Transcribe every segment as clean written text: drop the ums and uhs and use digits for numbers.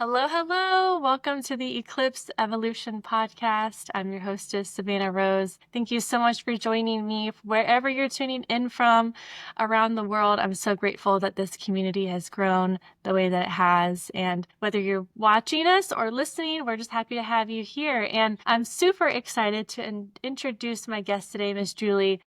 Hello, hello. Welcome to the Eclipse Evolution podcast. I'm your hostess, Savannah Rose. Thank you so much for joining me wherever you're tuning in from around the world. I'm so grateful that this community has grown the way that it has. And whether you're watching us or listening, we're just happy to have you here. And I'm super excited to introduce my guest today, Miss Julie.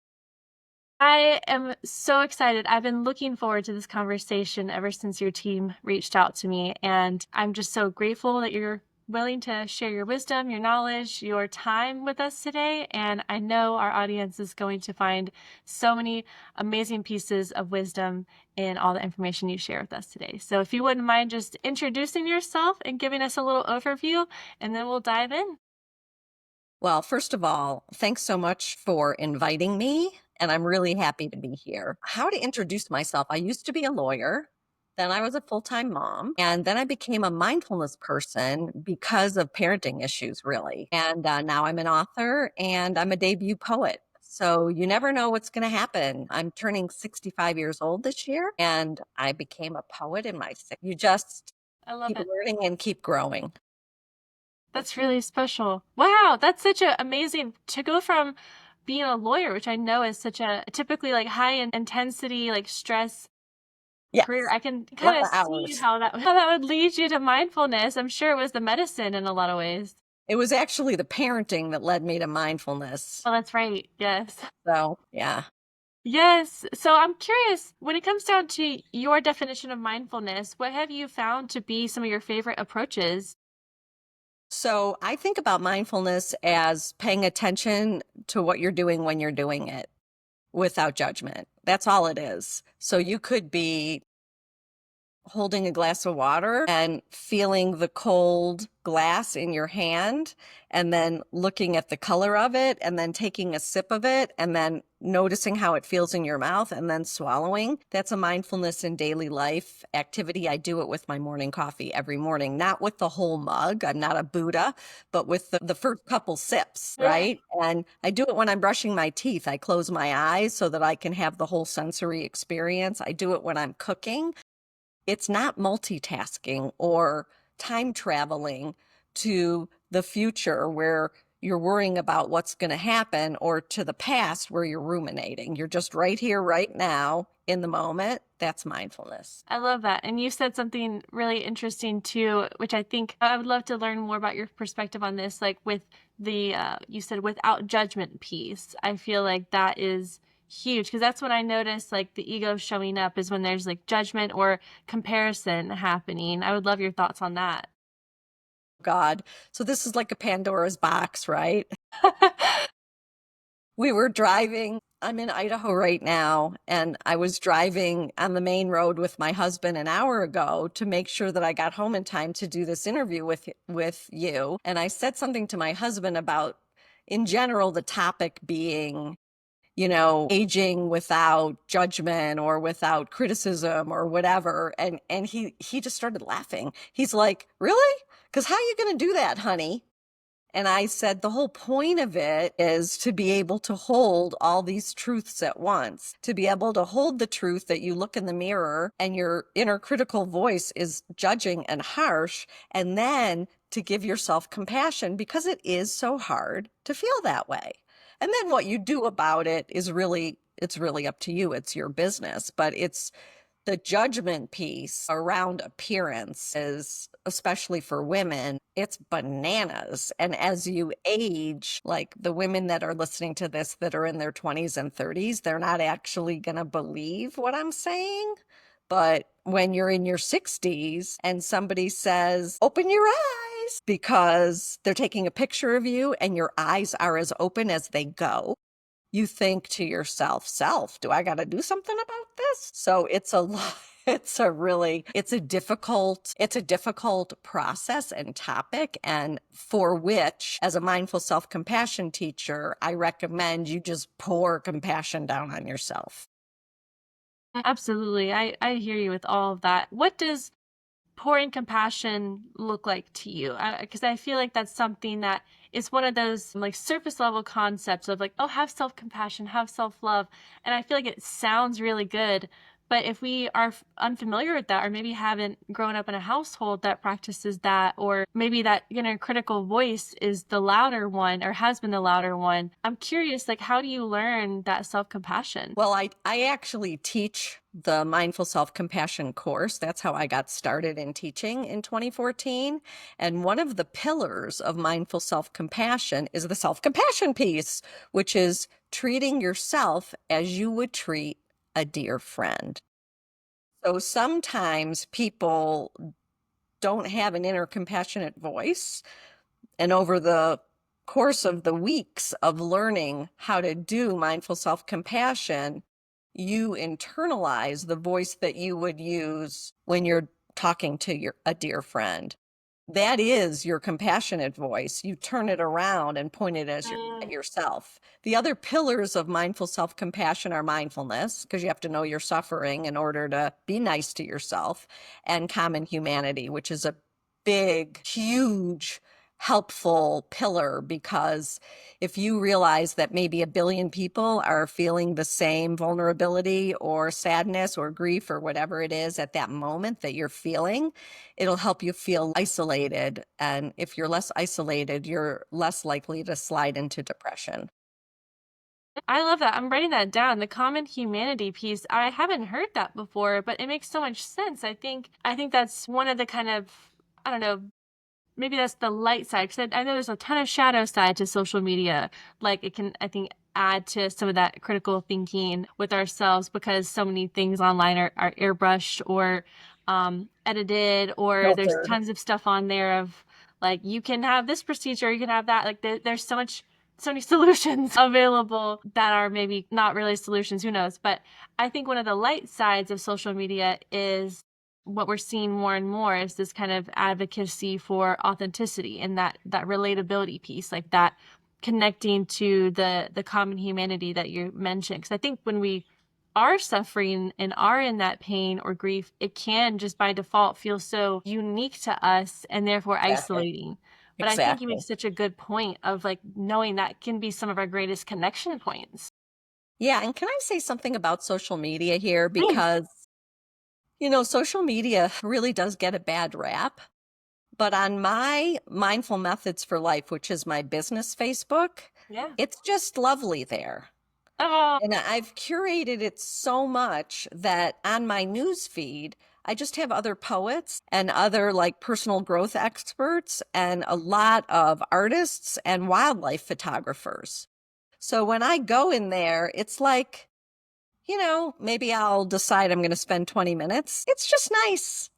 I am so excited. I've been looking forward to this conversation ever since your team reached out to me. And I'm just so grateful that you're willing to share your wisdom, your knowledge, your time with us today. And I know our audience is going to find so many amazing pieces of wisdom in all the information you share with us today. So if you wouldn't mind just introducing yourself and giving us a little overview, and then we'll dive in. Well, first of all, thanks so much for inviting me, and I'm really happy to be here. How to introduce myself? I used to be a lawyer, then I was a full-time mom, and then I became a mindfulness person because of parenting issues, really. And now I'm an author and I'm a debut poet. So you never know what's going to happen. I'm turning 65 years old this year, and I became a poet in my 60s. You just I love keep it. learning and keep growing. That's really special. Wow, that's such a amazing to go from being a lawyer, which I know is such a typically like high intensity, like stress career. Yes, I can a lot kind of of see hours. how that would lead you to mindfulness. I'm sure it was the medicine in a lot of ways. It was actually the parenting that led me to mindfulness. Oh, that's right. Yes. So, yeah. Yes. So I'm curious, when it comes down to your definition of mindfulness, what have you found to be some of your favorite approaches? So, I think about mindfulness as paying attention to what you're doing when you're doing it without judgment. That's all it is. So, you could be holding a glass of water and feeling the cold glass in your hand and then looking at the color of it and then taking a sip of it and then noticing how it feels in your mouth and then swallowing. That's a mindfulness in daily life activity. I do it with my morning coffee every morning, not with the whole mug. I'm not a Buddha, but with the first couple sips, Yeah. right? And I do it when I'm brushing my teeth. I close my eyes so that I can have the whole sensory experience. I do it when I'm cooking. It's not multitasking or time traveling to the future where you're worrying about what's going to happen or to the past where you're ruminating. You're just right here, right now, in the moment. That's mindfulness. I love that. And you said something really interesting too, which I think I would love to learn more about your perspective on this. Like with the, you said without judgment piece, I feel like that is huge because that's when I notice like the ego showing up is when there's like judgment or comparison happening. I would love your thoughts on that. God. So this is like a Pandora's box, right? We were driving. I'm in Idaho right now, and I was driving on the main road with my husband an hour ago to make sure that I got home in time to do this interview with you. And I said something to my husband about, in general, the topic being, aging without judgment or without criticism or whatever. And he just started laughing. He's like, "Really? Because how are you going to do that, honey?" And I said, the whole point of it is to be able to hold all these truths at once, to be able to hold the truth that you look in the mirror and your inner critical voice is judging and harsh, and then to give yourself compassion because it is so hard to feel that way. And then what you do about it is it's really up to you. It's your business, but it's the judgment piece around appearance is, especially for women, it's bananas. And as you age, like the women that are listening to this that are in their 20s and 30s, they're not actually going to believe what I'm saying. But when you're in your 60s and somebody says, "Open your eyes," because they're taking a picture of you and your eyes are as open as they go, you think to yourself, do I got to do something about this? So it's a lot. It's a difficult process and topic, and for which, as a mindful self-compassion teacher, I recommend you just pour compassion down on yourself. Absolutely. I hear you with all of that. What does pouring compassion look like to you? Because I feel like that's something that is one of those like surface level concepts of like, oh, have self compassion, have self love. And I feel like it sounds really good. But if we are unfamiliar with that, or maybe haven't grown up in a household that practices that, or maybe that critical voice is the louder one or has been the louder one, I'm curious, like, how do you learn that self-compassion? Well, I actually teach the Mindful Self-Compassion course. That's how I got started in teaching in 2014. And one of the pillars of Mindful Self-Compassion is the self-compassion piece, which is treating yourself as you would treat a dear friend. So sometimes people don't have an inner compassionate voice. And over the course of the weeks of learning how to do mindful self compassion, you internalize the voice that you would use when you're talking to a dear friend. That is your compassionate voice. You turn it around and point it at yourself. The other pillars of mindful self compassion are mindfulness, because you have to know you're suffering in order to be nice to yourself, and common humanity, which is a big, huge, helpful pillar, because if you realize that maybe 1 billion people are feeling the same vulnerability or sadness or grief or whatever it is at that moment that you're feeling, it'll help you feel isolated. And if you're less isolated, you're less likely to slide into depression. I love that. I'm writing that down. The common humanity piece. I haven't heard that before, but it makes so much sense. I think that's one of the kind of, I don't know, maybe that's the light side, because I know there's a ton of shadow side to social media. Like, it can, I think, add to some of that critical thinking with ourselves, because so many things online are airbrushed or edited, or there's Filtered. tons of stuff on there of, like, you can have this procedure, you can have that. Like, there's so many solutions available that are maybe not really solutions, who knows. But I think one of the light sides of social media is what we're seeing more and more is this kind of advocacy for authenticity and that relatability piece, like that connecting to the common humanity that you mentioned. Because I think when we are suffering and are in that pain or grief, it can just by default feel so unique to us and therefore Exactly. isolating. But I think you make Exactly. such a good point of, like, knowing that can be some of our greatest connection points. Yeah. And can I say something about social media here? Please. Because, social media really does get a bad rap. But on my Mindful Methods for Life, which is my business Facebook, Yeah. it's just lovely there. Oh, And I've curated it so much that on my news feed, I just have other poets and other like personal growth experts and a lot of artists and wildlife photographers. So when I go in there, it's like, maybe I'll decide I'm going to spend 20 minutes. It's just nice.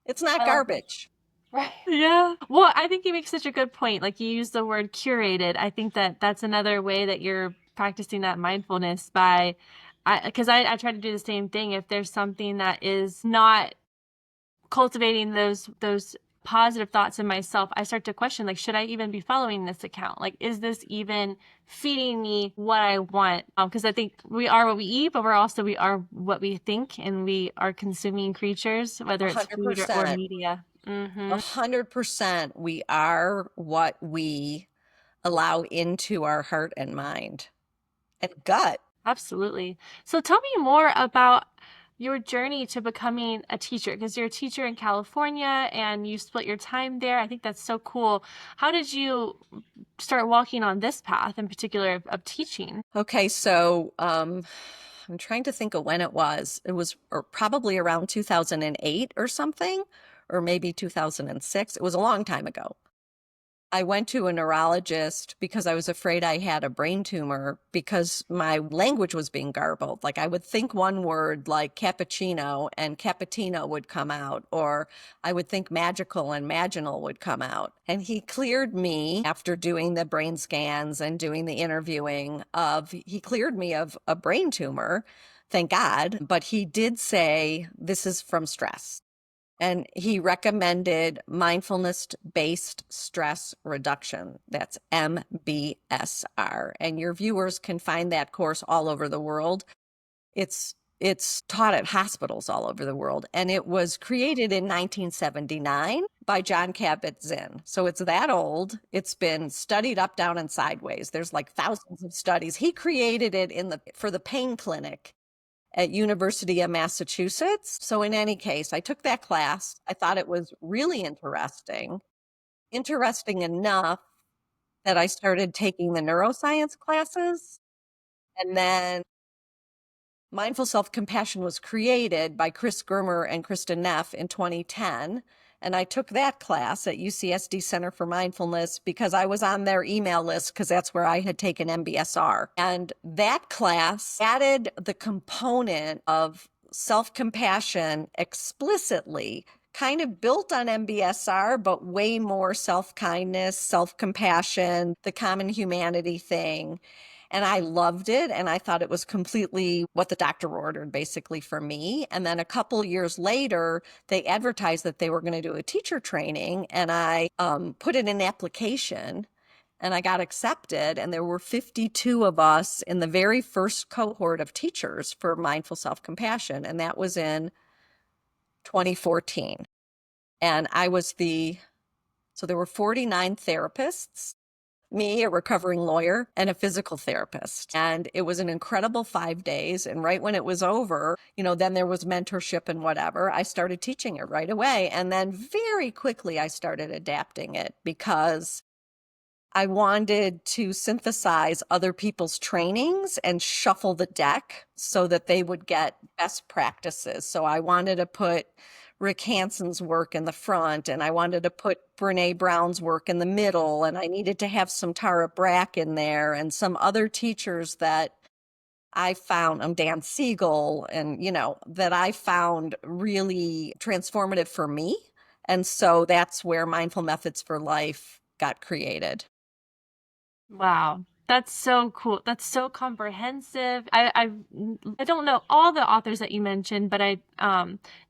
It's not I love that. garbage. Right. Yeah. Well, I think you make such a good point. Like, you use the word curated. I think that that's another way that you're practicing that mindfulness by, because I try to do the same thing. If there's something that is not cultivating those positive thoughts in myself, I start to question, like, should I even be following this account? Like, is this even feeding me what I want? Because I think we are what we eat, but we are what we think, and we are consuming creatures, whether it's food or 100%. media. 100%. We are what we allow into our heart and mind and gut. Absolutely. So tell me more about your journey to becoming a teacher, because you're a teacher in California and you split your time there. I think that's so cool. How did you start walking on this path in particular of teaching? Okay, so I'm trying to think of when it was. It was probably around 2008 or something, or maybe 2006. It was a long time ago. I went to a neurologist because I was afraid I had a brain tumor because my language was being garbled. Like, I would think one word like cappuccino and cappuccino would come out, or I would think magical and maginal would come out. And he cleared me after doing the brain scans and doing the interviewing he cleared me of a brain tumor, thank God. But he did say this is from stress. And he recommended mindfulness based stress reduction. That's MBSR. And your viewers can find that course all over the world. It's taught at hospitals all over the world. And it was created in 1979 by John Kabat-Zinn. So it's that old. It's been studied up, down, and sideways. There's like thousands of studies. He created it for the pain clinic at University of Massachusetts. So in any case, I took that class. I thought it was really interesting enough that I started taking the neuroscience classes. And then Mindful Self-Compassion was created by Chris Germer and Kristen Neff in 2010. And I took that class at UCSD Center for Mindfulness because I was on their email list because that's where I had taken MBSR. And that class added the component of self-compassion explicitly, kind of built on MBSR, but way more self-kindness, self-compassion, the common humanity thing. And I loved it. And I thought it was completely what the doctor ordered, basically, for me. And then a couple years later, they advertised that they were going to do a teacher training. And I put in an application and I got accepted. And there were 52 of us in the very first cohort of teachers for Mindful Self-Compassion. And that was in 2014. And so there were 49 therapists, me, a recovering lawyer, and a physical therapist. And it was an incredible 5 days. And right when it was over, then there was mentorship and whatever. I started teaching it right away. And then very quickly, I started adapting it because I wanted to synthesize other people's trainings and shuffle the deck so that they would get best practices. So I wanted to put Rick Hanson's work in the front, and I wanted to put Brene Brown's work in the middle, and I needed to have some Tara Brach in there and some other teachers that I found, Dan Siegel, and, that I found really transformative for me. And so that's where Mindful Methods for Life got created. Wow. That's so cool. That's so comprehensive. I don't know all the authors that you mentioned, but I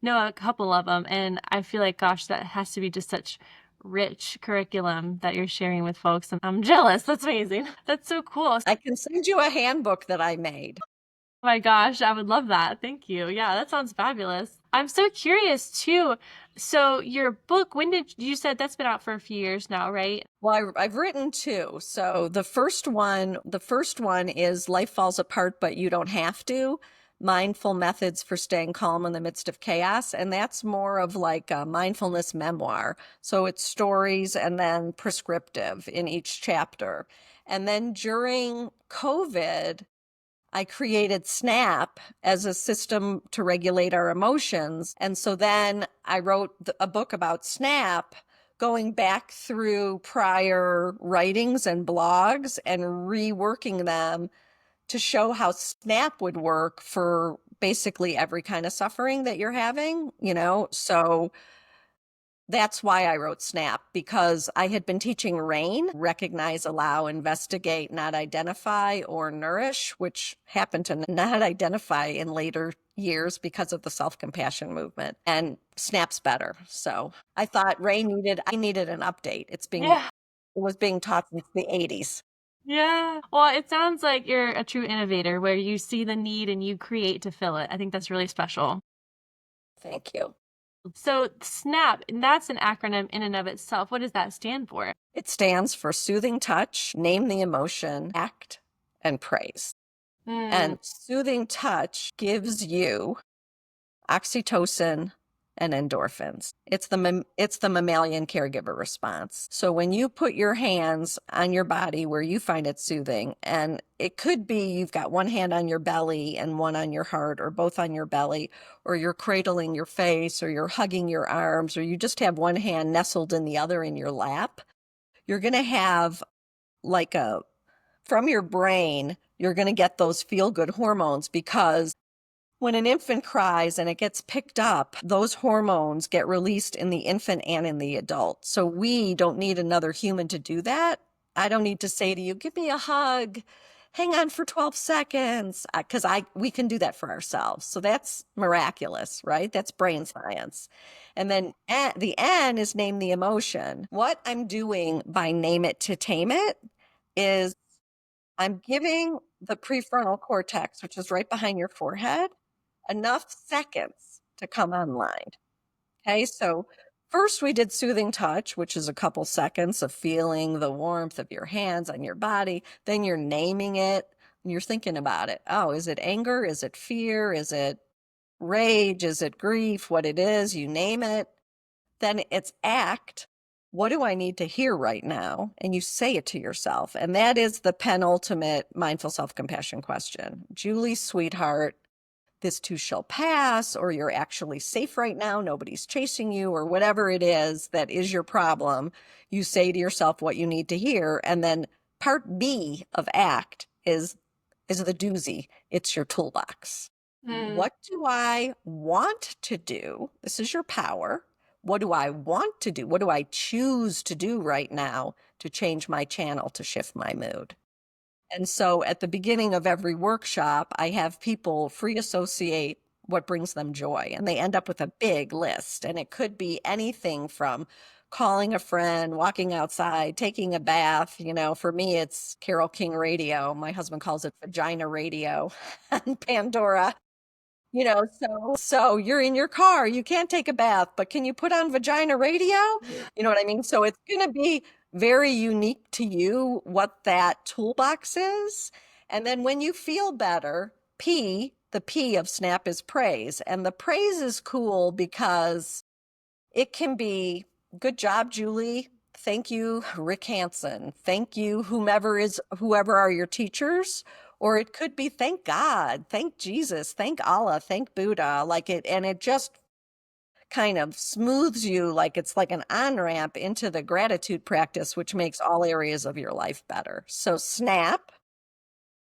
know a couple of them, and I feel like, gosh, that has to be just such rich curriculum that you're sharing with folks. I'm jealous. That's amazing. That's so cool. I can send you a handbook that I made. Oh my gosh, I would love that. Thank you. Yeah, that sounds fabulous. I'm so curious too. So your book, when did you said that's been out for a few years now, right? Well, I've written two. So the first one is Life Falls Apart, but You Don't Have to. Mindful Methods for Staying Calm in the Midst of Chaos. And that's more of like a mindfulness memoir. So it's stories and then prescriptive in each chapter. And then during COVID, I created SNAP as a system to regulate our emotions. And so then I wrote a book about SNAP, going back through prior writings and blogs and reworking them to show how SNAP would work for basically every kind of suffering that you're having. So that's why I wrote SNAP, because I had been teaching RAIN, recognize, allow, investigate, not identify, or nourish, which happened to not identify in later years because of the self-compassion movement. And SNAP's better. So I thought I needed an update. It Yeah. was being taught since the 80s. Yeah. Well, it sounds like you're a true innovator where you see the need and you create to fill it. I think that's really special. Thank you. So SNAP, and that's an acronym in and of itself. What does that stand for? It stands for Soothing Touch, Name the Emotion, Act, and Praise. Mm, And soothing touch gives you oxytocin and endorphins. It's the mammalian caregiver response. So when you put your hands on your body where you find it soothing, and it could be you've got one hand on your belly and one on your heart, or both on your belly, or you're cradling your face, or you're hugging your arms, or you just have one hand nestled in the other in your lap, you're going to have like from your brain, you're going to get those feel good hormones, because when an infant cries and it gets picked up, those hormones get released in the infant and in the adult. So we don't need another human to do that. I don't need to say to you, give me a hug, hang on for 12 seconds, because we can do that for ourselves. So that's miraculous, right? That's brain science. And then the N is name the emotion. What I'm doing by name it to tame it is I'm giving the prefrontal cortex, which is right behind your forehead, enough seconds to come online. Okay, so first we did soothing touch, which is a couple seconds of feeling the warmth of your hands on your body. Then you're naming it, and you're thinking about it. Oh, is it anger? Is it fear? Is it rage? Is it grief? What it is, you name it. Then it's act. What do I need to hear right now? And you say it to yourself. And that is the penultimate mindful self-compassion question. Julie, sweetheart, this too shall pass, or you're actually safe right now. Nobody's chasing you, or whatever it is that is your problem. You say to yourself what you need to hear. And then part B of ACT is the doozy. It's your toolbox. What do I want to do? This is your power. What do I want to do? What do I choose to do right now to change my channel, to shift my mood? And so at the beginning of every workshop, I have people free associate what brings them joy. And they end up with a big list. And it could be anything from calling a friend, walking outside, taking a bath. For me, it's Carole King radio. My husband calls it vagina radio on Pandora. So you're in your car, you can't take a bath, but can you put on vagina radio? You know what I mean? So it's going to be very unique to you what that toolbox is. And then when you feel better, the P of SNAP is praise. And the praise is cool because it can be good job, Julie. Thank you, Rick Hansen. Thank you, whoever are your teachers. Or it could be thank God, thank Jesus, thank Allah, thank Buddha, and it just kind of smooths you like it's like an on-ramp into the gratitude practice, which makes all areas of your life better. So snap,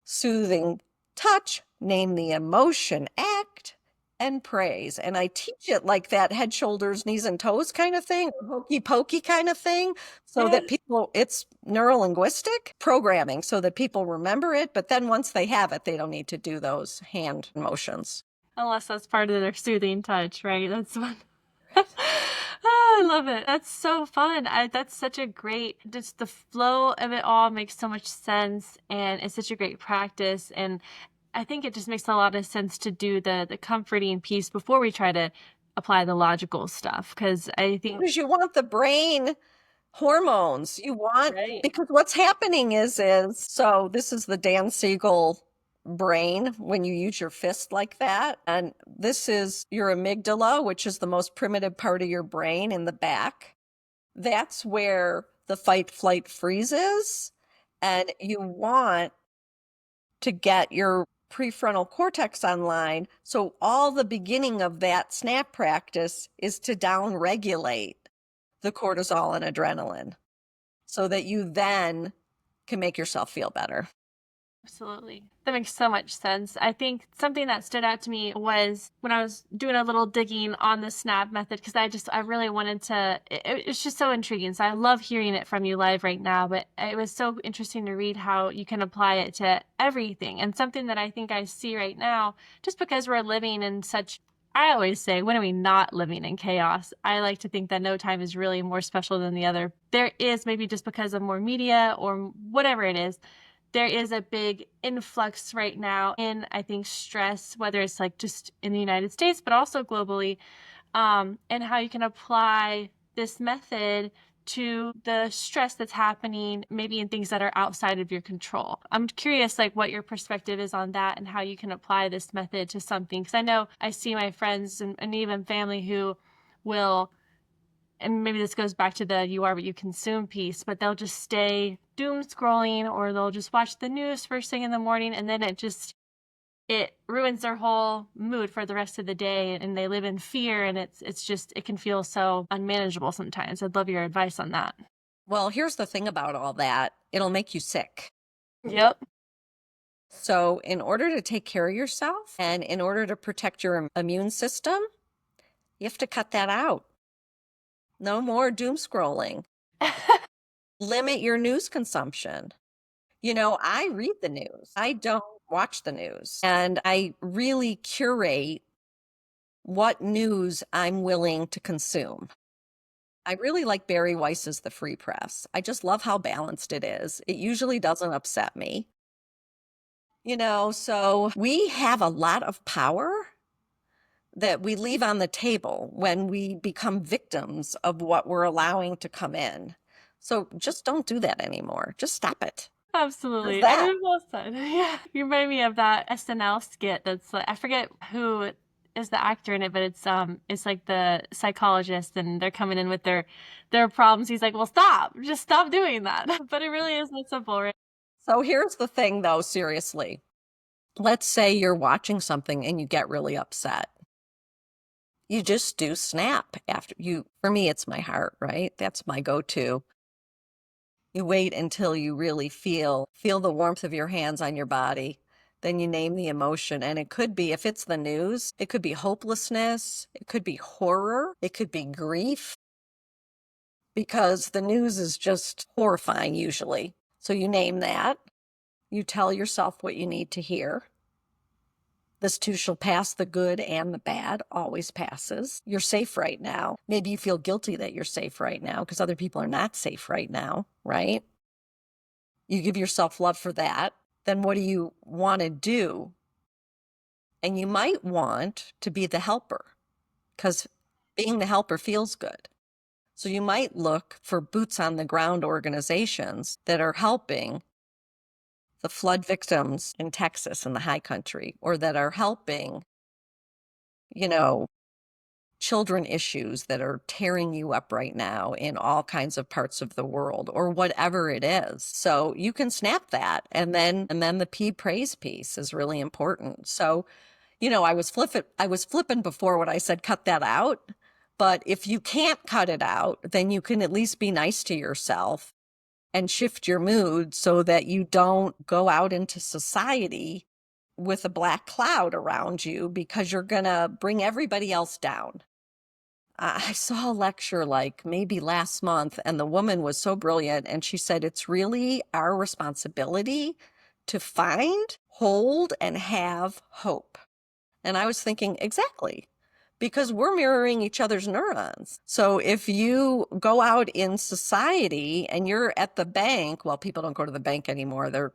soothing touch, name the emotion, act, and praise. And I teach it like that head, shoulders, knees, and toes kind of thing, hokey pokey kind of thing, so that it's neuro-linguistic programming so that people remember it. But then once they have it, they don't need to do those hand motions. Unless that's part of their soothing touch, right? That's fun. Oh, I love it. That's so fun. That's such a just the flow of it all makes so much sense, and it's such a great practice. And I think it just makes a lot of sense to do the comforting piece before we try to apply the logical stuff. Because I think Because you want the brain hormones. right. Because what's happening so this is the Dan Siegel brain when you use your fist like that. And this is your amygdala, which is the most primitive part of your brain in the back. That's where the fight, flight, freeze is. And you want to get your prefrontal cortex online. So all the beginning of that snap practice is to down regulate the cortisol and adrenaline so that you then can make yourself feel better. Absolutely. That makes so much sense. I think something that stood out to me was when I was doing a little digging on the SNAP method, because I really wanted to, it's just so intriguing. So I love hearing it from you live right now, but it was so interesting to read how you can apply it to everything. And something that I think I see right now, just because we're living in such, I always say, when are we not living in chaos? I like to think that no time is really more special than the other. There is, maybe just because of more media or whatever it is, there is a big influx right now in, I think, stress, whether it's like just in the United States, but also globally, and how you can apply this method to the stress that's happening, maybe in things that are outside of your control. I'm curious, like, what your perspective is on that and how you can apply this method to something. Because I know I see my friends and even family who will, and maybe this goes back to the you are what you consume piece, but they'll just stay doom scrolling, or they'll just watch the news first thing in the morning, and then it ruins their whole mood for the rest of the day, and they live in fear, and it can feel so unmanageable sometimes. I'd love your advice on that. Well, here's the thing about all that. It'll make you sick. Yep. So in order to take care of yourself and in order to protect your immune system, you have to cut that out. No more doom scrolling. Limit your news consumption. I read the news. I don't watch the news. And I really curate what news I'm willing to consume. I really like Barry Weiss's The Free Press. I just love how balanced it is. It usually doesn't upset me. So we have a lot of power that we leave on the table when we become victims of what we're allowing to come in. So just don't do that anymore. Just stop it. How's Absolutely. I that? mean, well said. Yeah. You remind me of that SNL skit that's like I forget who is the actor in it, but it's like the psychologist and they're coming in with their problems. He's like, "Well, stop. Just stop doing that." But it really is that simple, right? So here's the thing though, seriously. Let's say you're watching something and you get really upset. You just do snap after you. For me, it's my heart, right? That's my go-to. You wait until you really feel the warmth of your hands on your body. Then you name the emotion. And it could be, if it's the news, it could be hopelessness, it could be horror, it could be grief, because the news is just horrifying usually. So you name that. You tell yourself what you need to hear. This too shall pass, the good and the bad always passes. You're safe right now. Maybe you feel guilty that you're safe right now because other people are not safe right now, right? You give yourself love for that. Then what do you want to do? And you might want to be the helper because being the helper feels good. So you might look for boots on the ground organizations that are helping the flood victims in Texas in the high country, or that are helping, you know, children issues that are tearing you up right now in all kinds of parts of the world, or whatever it is. So you can snap that. And then the P praise piece is really important. So, I was flipping before when I said cut that out. But if you can't cut it out, then you can at least be nice to yourself and shift your mood so that you don't go out into society with a black cloud around you because you're going to bring everybody else down. I saw a lecture like maybe last month, and the woman was so brilliant. And she said, it's really our responsibility to find, hold, and have hope. And I was thinking, exactly, because we're mirroring each other's neurons. So if you go out in society and you're at the bank, well, people don't go to the bank anymore. They're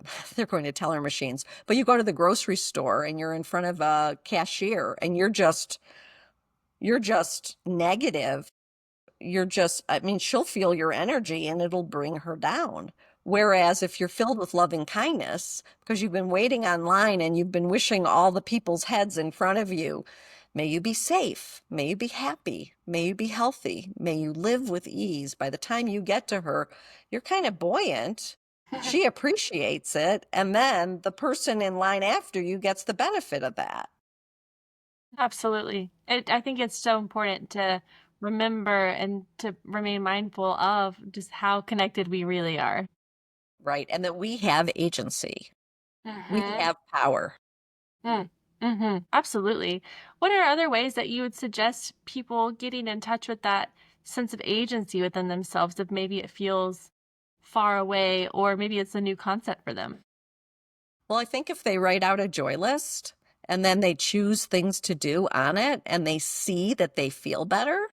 going to teller machines. But you go to the grocery store and you're in front of a cashier and you're just negative. I mean, she'll feel your energy and it'll bring her down. Whereas if you're filled with loving kindness, because you've been waiting online and you've been wishing all the people's heads in front of you, may you be safe, may you be happy, may you be healthy, may you live with ease. By the time you get to her, you're kind of buoyant. She appreciates it. And then the person in line after you gets the benefit of that. Absolutely. I think it's so important to remember and to remain mindful of just how connected we really are. Right. And that we have agency, we Mhm. have power. Mm. Mhm. Absolutely. What are other ways that you would suggest people getting in touch with that sense of agency within themselves if maybe it feels far away or maybe it's a new concept for them? Well, I think if they write out a joy list and then they choose things to do on it and they see that they feel better,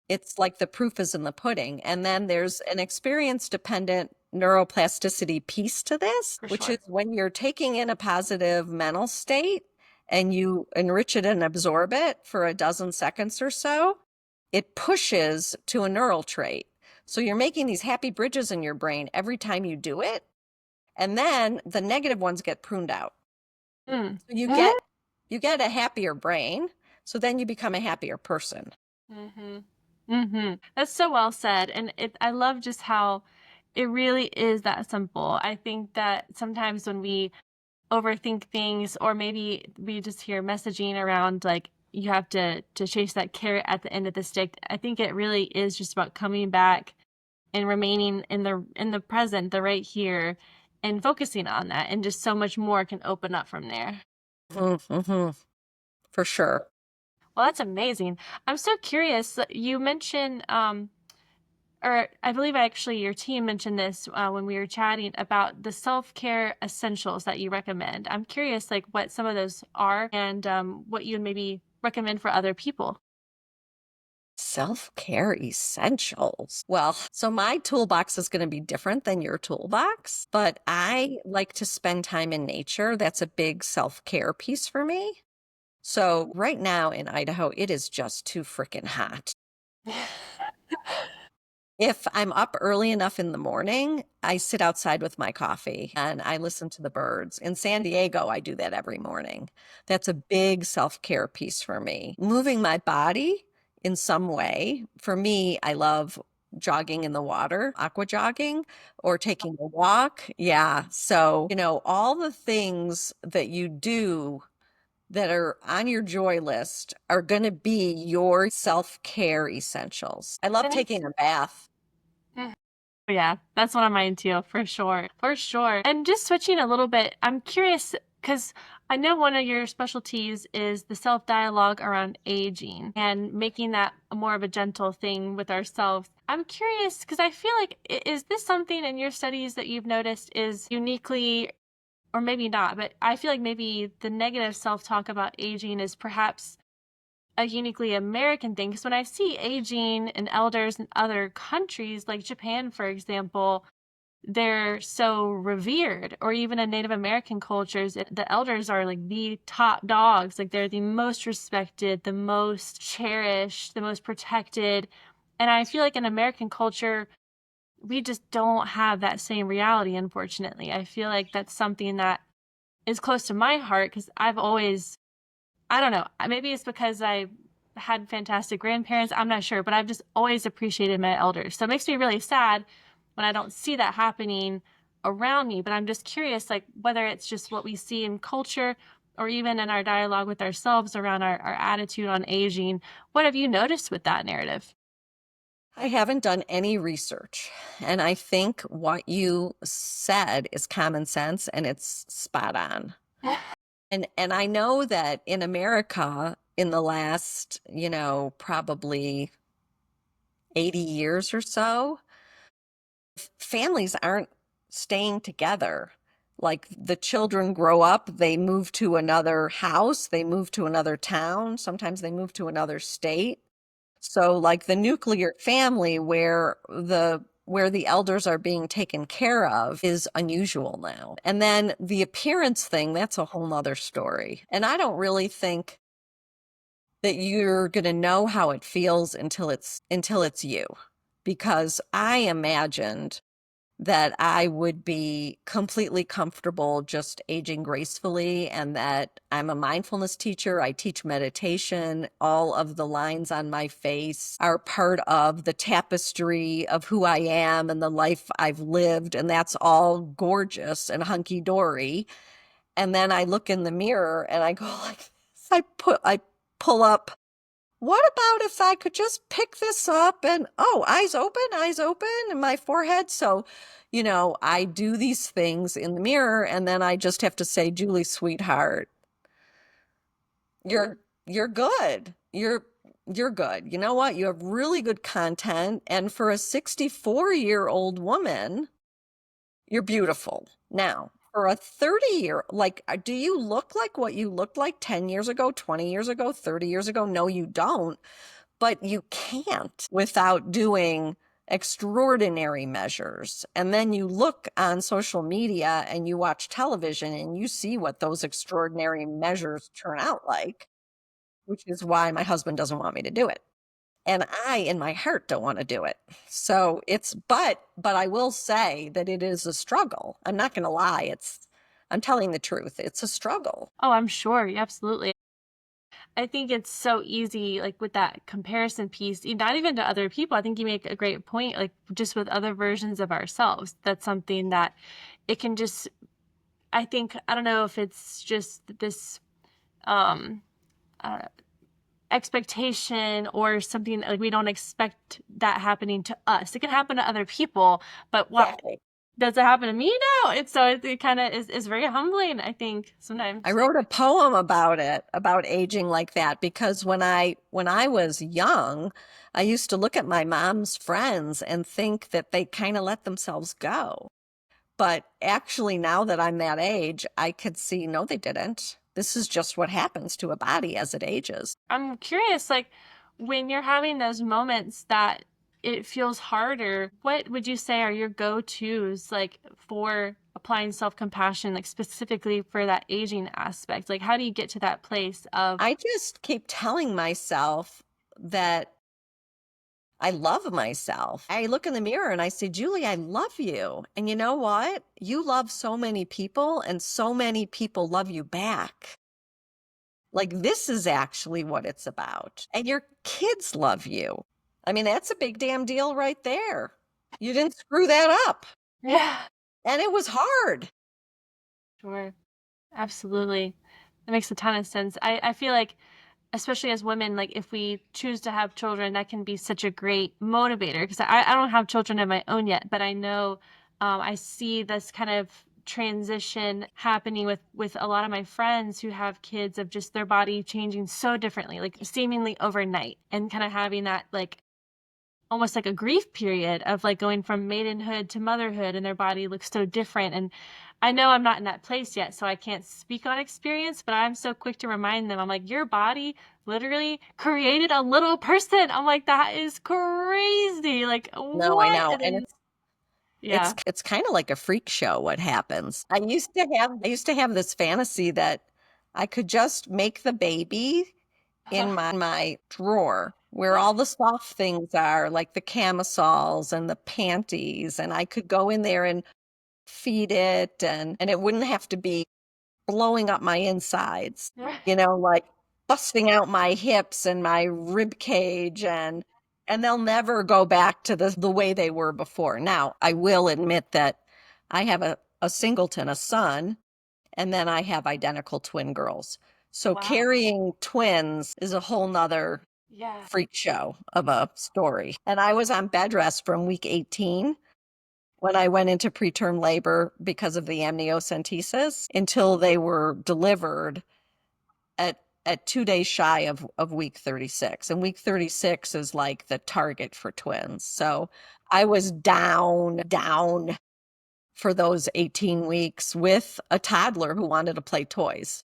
it's like the proof is in the pudding. And then there's an experience dependent neuroplasticity piece to this, For which is sure. when you're taking in a positive mental state and you enrich it and absorb it for a dozen seconds or so, it pushes to a neural trait. So you're making these happy bridges in your brain every time you do it. And then the negative ones get pruned out. Mm. So you Mhm. get a happier brain, so then you become a happier person. Mhm. Mhm. That's so well said, and I love just how it really is that simple. I think that sometimes when we overthink things or maybe we just hear messaging around like you have to chase that carrot at the end of the stick. I think it really is just about coming back and remaining in the present, the right here and focusing on that and just so much more can open up from there. Mm-hmm, for sure. Well, that's amazing. I'm so curious. You mentioned or I believe actually your team mentioned this when we were chatting about the self-care essentials that you recommend. I'm curious, like what some of those are and what you would maybe recommend for other people. Self-care essentials. Well, so my toolbox is going to be different than your toolbox, but I like to spend time in nature. That's a big self-care piece for me. So right now in Idaho, it is just too freaking hot. If I'm up early enough in the morning, I sit outside with my coffee and I listen to the birds. In San Diego, I do that every morning. That's a big self-care piece for me. Moving my body in some way. For me, I love jogging in the water, aqua jogging, or taking a walk. Yeah. So, all the things that you do that are on your joy list are going to be your self-care essentials. I love And it's taking a bath. Yeah, that's one of mine too, for sure. For sure. And just switching a little bit, I'm curious because I know one of your specialties is the self dialogue around aging and making that more of a gentle thing with ourselves. I'm curious because I feel like, is this something in your studies that you've noticed is uniquely, or maybe not, but I feel like maybe the negative self talk about aging is perhaps a uniquely American thing, because when I see aging and elders in other countries, like Japan, for example, they're so revered, or even in Native American cultures, the elders are like the top dogs. Like they're the most respected, the most cherished, the most protected. And I feel like in American culture, we just don't have that same reality, unfortunately. I feel like that's something that is close to my heart because I've always, I don't know. Maybe it's because I had fantastic grandparents. I'm not sure, but I've just always appreciated my elders. So it makes me really sad when I don't see that happening around me. But I'm just curious, like whether it's just what we see in culture or even in our dialogue with ourselves around our attitude on aging. What have you noticed with that narrative? I haven't done any research, and I think what you said is common sense and it's spot on. And I know that in America in the last, probably 80 years or so, families aren't staying together. Like the children grow up, they move to another house, they move to another town, sometimes they move to another state. So like the nuclear family where the elders are being taken care of is unusual now. And then the appearance thing, that's a whole nother story. And I don't really think that you're going to know how it feels until it's you. Because I imagined that I would be completely comfortable just aging gracefully, and that I'm a mindfulness teacher. I teach meditation. All of the lines on my face are part of the tapestry of who I am and the life I've lived. And that's all gorgeous and hunky dory. And then I look in the mirror and I go like this. I pull up, what about if I could just pick this up and, oh, eyes open, and my forehead? So, I do these things in the mirror and then I just have to say, Julie, sweetheart, you're good. You're good. You know what? You have really good content. And for a 64-year-old woman, you're beautiful. Now, for a 30-year, like, do you look like what you looked like 10 years ago, 20 years ago, 30 years ago? No, you don't. But you can't without doing extraordinary measures. And then you look on social media and you watch television and you see what those extraordinary measures turn out like, which is why my husband doesn't want me to do it. And I, in my heart, don't want to do it. So but I will say that it is a struggle. I'm not going to lie. I'm telling the truth. It's a struggle. Oh, I'm sure. Yeah, absolutely. I think it's so easy, like with that comparison piece, not even to other people. I think you make a great point, like just with other versions of ourselves. That's something that it can just, I think, I don't know if it's just this um uh, expectation or something like we don't expect that happening to us. It can happen to other people, but what Exactly. does it happen to me now? It's so it kind of is very humbling, I think, I sometimes. wrote a poem about it, about aging like that, because when I was young, I used to look at my mom's friends and think that they kind of let themselves go. But actually, now that I'm that age, I could see, no, they didn't. This is just what happens to a body as it ages. I'm curious, like when you're having those moments that it feels harder, what would you say are your go-tos like for applying self-compassion, like specifically for that aging aspect? Like how do you get to that place of, I just keep telling myself that I love myself. I look in the mirror and I say, Julie, I love you. And you know what? You love so many people and so many people love you back. Like, this is actually what it's about. And your kids love you. I mean, that's a big damn deal right there. You didn't screw that up. Yeah. And it was hard. Sure. Absolutely. That makes a ton of sense. I feel like, especially as women, like if we choose to have children, that can be such a great motivator because I don't have children of my own yet, but I know I see this kind of transition happening with a lot of my friends who have kids of just their body changing so differently, like seemingly overnight, and kind of having that like almost like a grief period of like going from maidenhood to motherhood and their body looks so different. And I know I'm not in that place yet, so I can't speak on experience, but I'm so quick to remind them. I'm like, your body literally created a little person. I'm like, that is crazy. Like, No, I what? know. And And then, yeah. it's kind of like a freak show what happens. I used to have this fantasy that I could just make the baby in my drawer where all the soft things are, like the camisoles and the panties, and I could go in there and feed it and it wouldn't have to be blowing up my insides, like busting out my hips and my rib cage and they'll never go back to the way they were before. Now, I will admit that I have a singleton, a son, and then I have identical twin girls. So Wow. carrying twins is a whole nother Yeah. freak show of a story. And I was on bed rest from week 18 when I went into preterm labor because of the amniocentesis until they were delivered at 2 days shy of week 36. And week 36 is like the target for twins. So I was down for those 18 weeks with a toddler who wanted to play toys.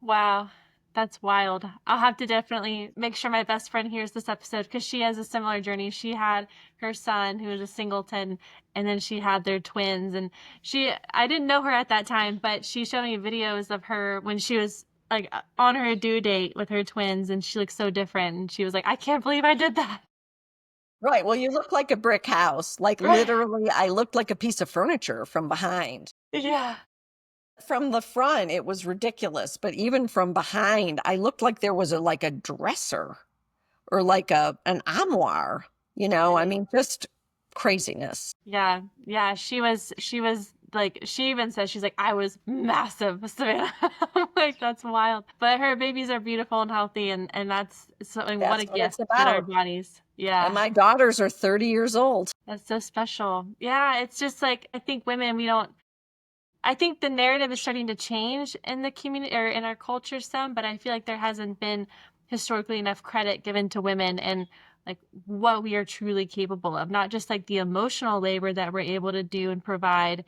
Wow. That's wild. I'll have to definitely make sure my best friend hears this episode because she has a similar journey. She had her son who was a singleton, and then she had their twins. And I didn't know her at that time, but she showed me videos of her when she was like on her due date with her twins, and she looked so different. And she was like, I can't believe I did that. Right. Well, you look like a brick house. Like Right. literally, I looked like a piece of furniture from behind. Yeah. From the front, it was ridiculous, but even from behind, I looked like there was like a dresser or like an armoire, I Right. mean, just craziness. Yeah, yeah, she was like she even says she's like I was massive, Savannah. I'm like that's wild. But her babies are beautiful and healthy and that's something what That's a what gift it's that our about. bodies. And Yeah. my daughters are 30 years old. That's so special. Yeah, it's just like I think women we don't I think the narrative is starting to change in the community or in our culture some, but I feel like there hasn't been historically enough credit given to women and like what we are truly capable of, not just like the emotional labor that we're able to do and provide,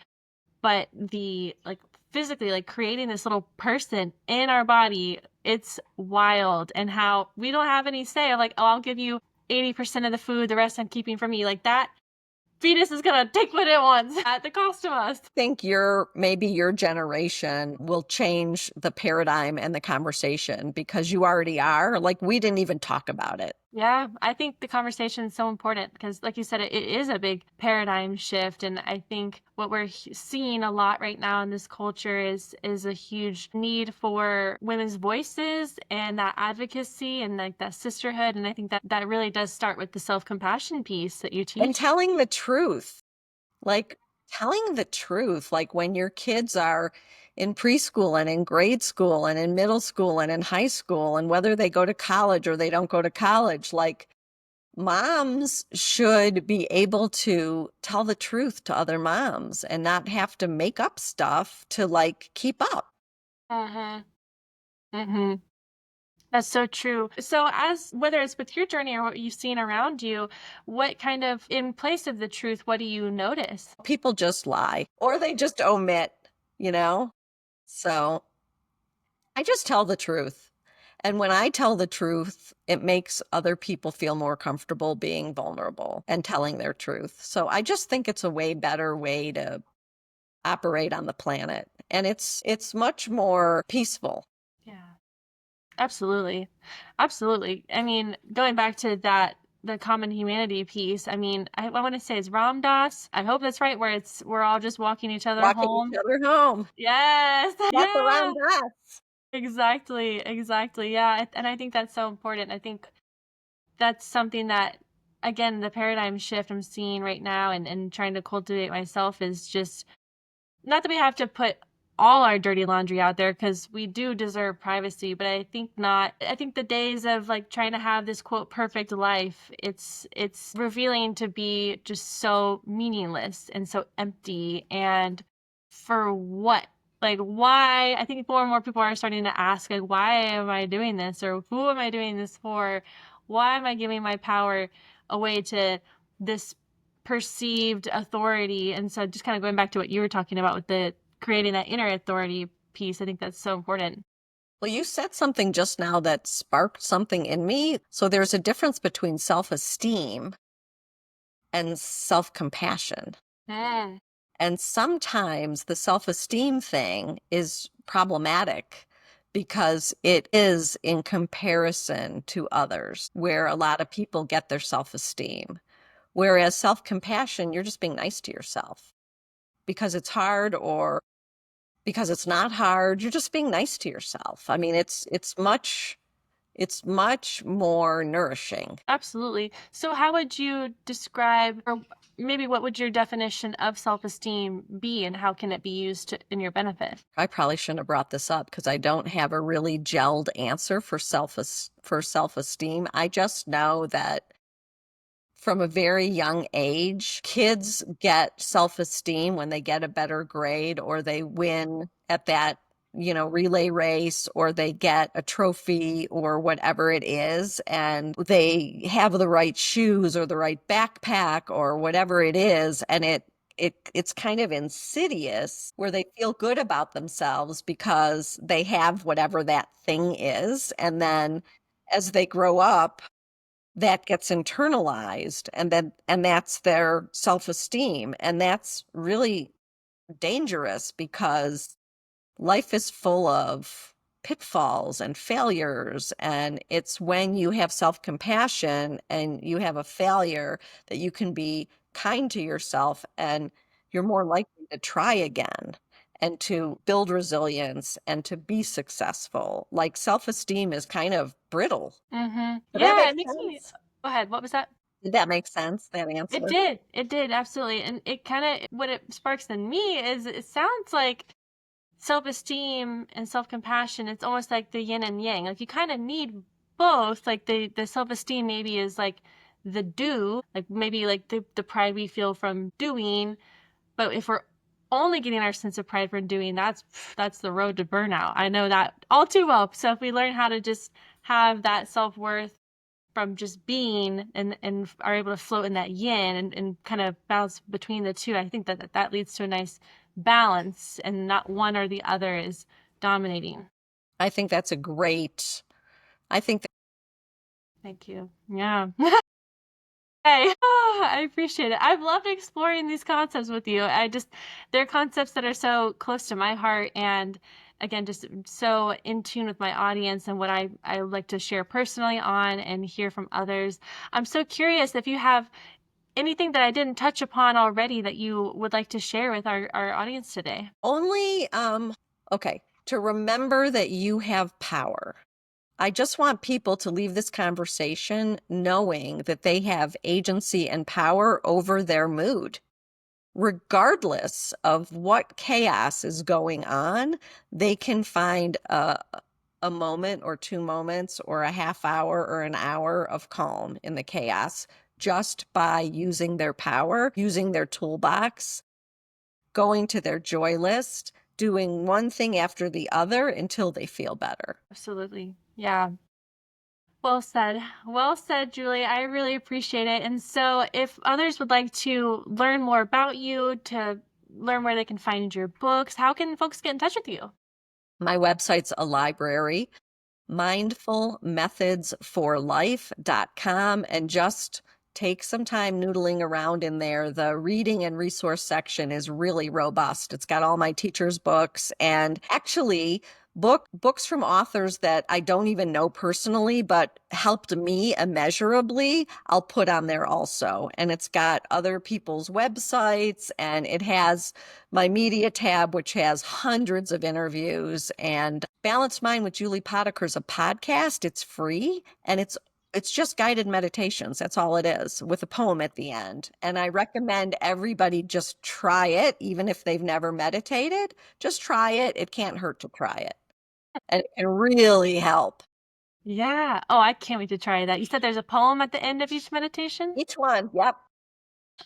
but the like physically like creating this little person in our body. It's wild and how we don't have any say of like, oh, I'll give you 80% of the food, the rest I'm keeping from you. Like that fetus is gonna take what it wants at the cost of us. Think maybe your generation will change the paradigm and the conversation because you already are. Like we didn't even talk about it. Yeah, I think the conversation is so important because, like you said, it is a big paradigm shift, and I think what we're seeing a lot right now in this culture is a huge need for women's voices and that advocacy and like that sisterhood, and I think that that really does start with the self-compassion piece that you And teach. telling the truth, like telling the truth, like when your kids are in preschool and in grade school and in middle school and in high school, and whether they go to college or they don't go to college, like moms should be able to tell the truth to other moms and not have to make up stuff to like keep up. Mm-hmm. Mm-hmm. That's so true. So, as whether it's with your journey or what you've seen around you, what kind of, in place of the truth, what do you notice? People just lie or they just omit, you know? So I just tell the truth. And when I tell the truth, it makes other people feel more comfortable being vulnerable and telling their truth. So I just think it's a way better way to operate on the planet. And it's much more peaceful. Yeah. Absolutely. Absolutely. I mean, going back to that the common humanity piece. I mean, I want to say it's Ram Dass. I hope that's right, where we're all just walking each other Walking each home. other home. Yes. Walk Yeah. around us. Exactly. Exactly. Yeah. And I think that's so important. I think that's something that, again, the paradigm shift I'm seeing right now and trying to cultivate myself is just not that we have to put all our dirty laundry out there because we do deserve privacy, but I think not. I think the days of like trying to have this quote perfect life, it's revealing to be just so meaningless and so empty. And for what? Like why? I think more and more people are starting to ask, like, why am I doing this? Or who am I doing this for? Why am I giving my power away to this perceived authority? And so just kind of going back to what you were talking about with the creating that inner authority piece, I think that's so important. Well, you said something just now that sparked something in me. So there's a difference between self-esteem and self-compassion. Mm. And sometimes the self-esteem thing is problematic because it is in comparison to others, where a lot of people get their self-esteem. Whereas self-compassion, you're just being nice to yourself because it's hard or because it's not hard. You're just being nice to yourself. I mean, it's much more nourishing. Absolutely. So how would you describe, or maybe what would your definition of self-esteem be, and how can it be used in your benefit? I probably shouldn't have brought this up because I don't have a really gelled answer for self-esteem. I just know that from a very young age, kids get self-esteem when they get a better grade or they win at that, relay race, or they get a trophy or whatever it is, and they have the right shoes or the right backpack or whatever it is, and it's kind of insidious where they feel good about themselves because they have whatever that thing is. And then as they grow up, that gets internalized, and that's their self-esteem. And that's really dangerous because life is full of pitfalls and failures. And it's when you have self-compassion and you have a failure that you can be kind to yourself, and you're more likely to try again and to build resilience and to be successful. Like self-esteem is kind of brittle. Mm-hmm. Did that Yeah, make it makes me. sense? Go ahead. What was that? Did that make sense, that It answer? did. It did, absolutely. And it kind of, what it sparks in me is it sounds like self-esteem and self-compassion, it's almost like the yin and yang. Like you kind of need both. Like the self-esteem maybe is like the do, like maybe like the pride we feel from doing. But if we're only getting our sense of pride from doing, that's the road to burnout. I know that all too well. So if we learn how to just have that self-worth from just being and are able to float in that yin and kind of bounce between the two, I think that leads to a nice balance and not one or the other is dominating. I think that's a great, I think Thank you. Yeah. Hey, I appreciate it. I've loved exploring these concepts with you. They're concepts that are so close to my heart and again, just so in tune with my audience and what I like to share personally on and hear from others. I'm so curious if you have anything that I didn't touch upon already that you would like to share with our audience today. only, okay, to remember that you have power. I just want people to leave this conversation knowing that they have agency and power over their mood. Regardless of what chaos is going on, they can find a moment or 2 moments or a half hour or an hour of calm in the chaos just by using their power, using their toolbox, going to their joy list, doing one thing after the other until they feel better. Absolutely. Yeah. Well said. Well said, Julie. I really appreciate it. And so if others would like to learn more about you, to learn where they can find your books, how can folks get in touch with you? My website's a library, mindfulmethodsforlife.com, and just take some time noodling around in there. The reading and resource section is really robust. It's got all my teachers' books, and actually, books from authors that I don't even know personally, but helped me immeasurably, I'll put on there also. And it's got other people's websites, and it has my media tab, which has hundreds of interviews. And Balanced Mind with Julie Potiker is a podcast. It's free, and it's just guided meditations. That's all it is, with a poem at the end. And I recommend everybody just try it, even if they've never meditated. Just try it. It can't hurt to try it. And it can really help. Yeah. Oh, I can't wait to try that. You said there's a poem at the end of each meditation? Each one, yep.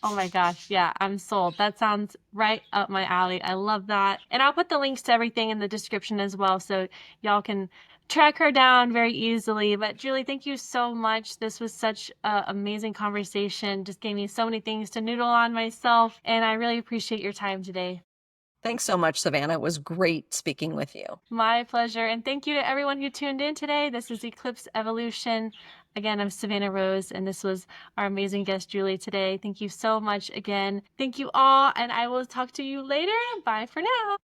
Oh my gosh, yeah, I'm sold. That sounds right up my alley. I love that. And I'll put the links to everything in the description as well so y'all can track her down very easily. But Julie, thank you so much. This was such an amazing conversation. Just gave me so many things to noodle on myself, and I really appreciate your time today. Thanks so much, Savannah. It was great speaking with you. My pleasure. And thank you to everyone who tuned in today. This is Eclipse Evolution. Again, I'm Savannah Rose, and this was our amazing guest, Julie, today. Thank you so much again. Thank you all, and I will talk to you later. Bye for now.